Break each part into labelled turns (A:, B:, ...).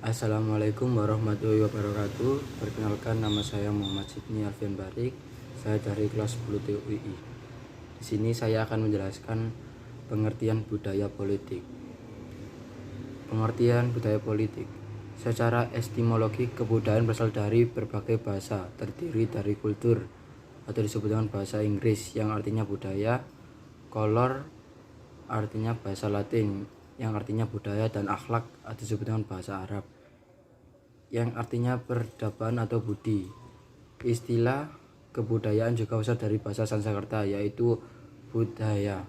A: Assalamualaikum warahmatullahi wabarakatuh. Perkenalkan, nama saya Muhammad Sidni Alfian Barik. Saya dari kelas 10 TUI. Di sini saya akan menjelaskan pengertian budaya politik. Pengertian budaya politik. Secara etimologi, kebudayaan berasal dari berbagai bahasa, terdiri dari kultur atau disebut dengan bahasa Inggris yang artinya budaya, kolor artinya bahasa Latin yang artinya budaya, dan akhlak atau disebut dengan bahasa Arab yang artinya peradaban atau budi. Istilah kebudayaan juga berasal dari bahasa Sanskerta, yaitu budaya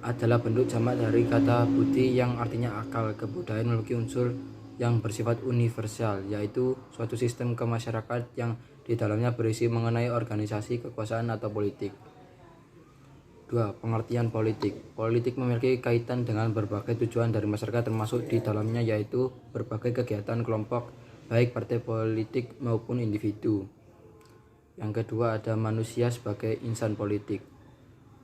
A: adalah bentuk jamak dari kata budi yang artinya akal. Kebudayaan memiliki unsur yang bersifat universal, yaitu suatu sistem kemasyarakatan yang di dalamnya berisi mengenai organisasi, kekuasaan, atau politik. 2. Pengertian politik. Politik memiliki kaitan dengan berbagai tujuan dari masyarakat, termasuk di dalamnya yaitu berbagai kegiatan kelompok, baik partai politik maupun individu. Yang kedua ada manusia sebagai insan politik.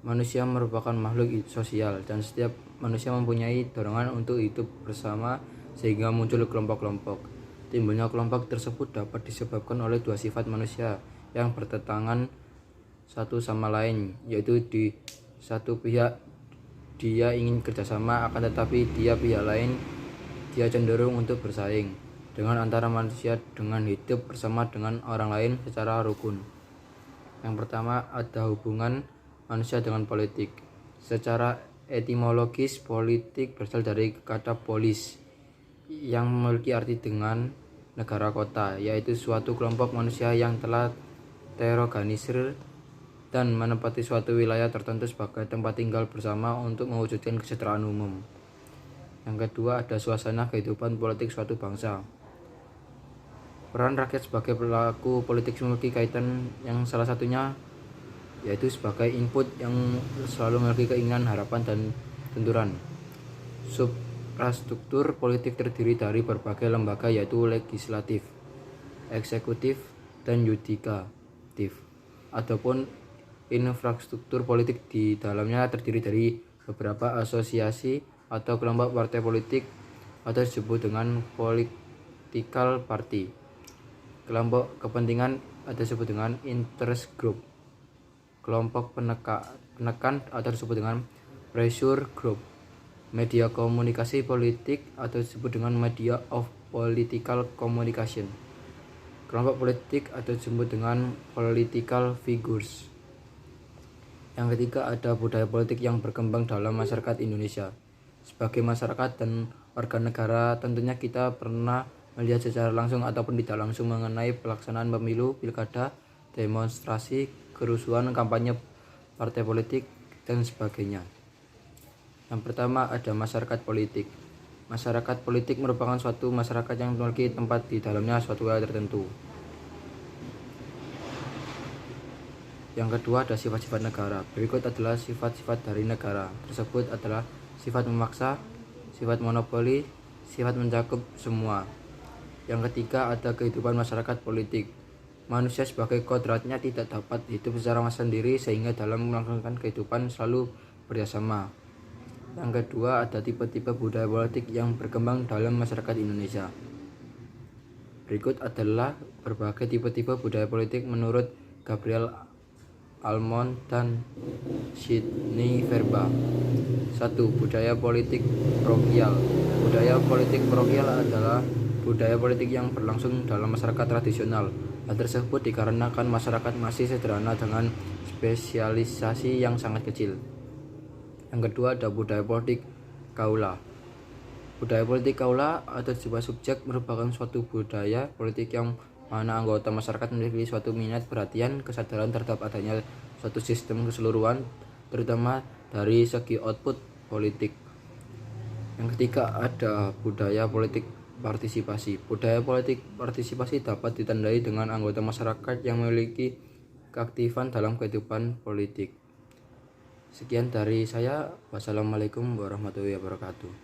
A: Manusia merupakan makhluk sosial dan setiap manusia mempunyai dorongan untuk hidup bersama sehingga muncul kelompok-kelompok. Timbulnya kelompok tersebut dapat disebabkan oleh dua sifat manusia yang bertentangan satu sama lain, yaitu di satu pihak dia ingin kerjasama, akan tetapi pihak lain dia cenderung untuk bersaing dengan antara manusia dengan hidup bersama dengan orang lain secara rukun. Yang pertama ada hubungan manusia dengan politik. Secara etimologis, politik berasal dari kata polis yang memiliki arti dengan negara kota, yaitu suatu kelompok manusia yang telah terorganisir dan menempati suatu wilayah tertentu sebagai tempat tinggal bersama untuk mewujudkan kesejahteraan umum. Yang kedua ada suasana kehidupan politik suatu bangsa. Peran rakyat sebagai pelaku politik memiliki kaitan yang salah satunya yaitu sebagai input yang selalu memiliki keinginan, harapan, dan tuntunan. Suprastruktur politik terdiri dari berbagai lembaga yaitu legislatif, eksekutif, dan yudikatif. Adapun infrastruktur politik di dalamnya terdiri dari beberapa asosiasi atau kelompok partai politik atau disebut dengan political party, kelompok kepentingan atau disebut dengan interest group, kelompok penekan atau disebut dengan pressure group, media komunikasi politik atau disebut dengan media of political communication, kelompok politik atau disebut dengan political figures. Yang ketiga ada budaya politik yang berkembang dalam masyarakat Indonesia. Sebagai masyarakat dan warga negara, tentunya kita pernah melihat secara langsung ataupun tidak langsung mengenai pelaksanaan pemilu, pilkada, demonstrasi, kerusuhan, kampanye partai politik, dan sebagainya. Yang pertama ada masyarakat politik. Masyarakat politik merupakan suatu masyarakat yang memiliki tempat di dalamnya suatu wilayah tertentu. Yang kedua ada sifat-sifat negara. Berikut adalah sifat-sifat dari negara. Tersebut adalah sifat memaksa, sifat monopoli, sifat mencakup semua. Yang ketiga ada kehidupan masyarakat politik. Manusia sebagai kodratnya tidak dapat hidup secara sendiri sehingga dalam melakukan kehidupan selalu bersama. Yang kedua ada tipe-tipe budaya politik yang berkembang dalam masyarakat Indonesia. Berikut adalah berbagai tipe-tipe budaya politik menurut Gabriel Almond dan Sidney Verba. 1. Budaya politik parokial. Budaya politik parokial adalah budaya politik yang berlangsung dalam masyarakat tradisional. Hal tersebut dikarenakan masyarakat masih sederhana dengan spesialisasi yang sangat kecil. Yang kedua ada budaya politik kaula. Budaya politik kaula atau sebuah subjek merupakan suatu budaya politik yang mana anggota masyarakat memiliki suatu minat, perhatian, kesadaran terhadap adanya suatu sistem keseluruhan, terutama dari segi output politik. Yang ketiga ada budaya politik partisipasi. Budaya politik partisipasi dapat ditandai dengan anggota masyarakat yang memiliki keaktifan dalam kehidupan politik. Sekian dari saya. Wassalamualaikum warahmatullahi wabarakatuh.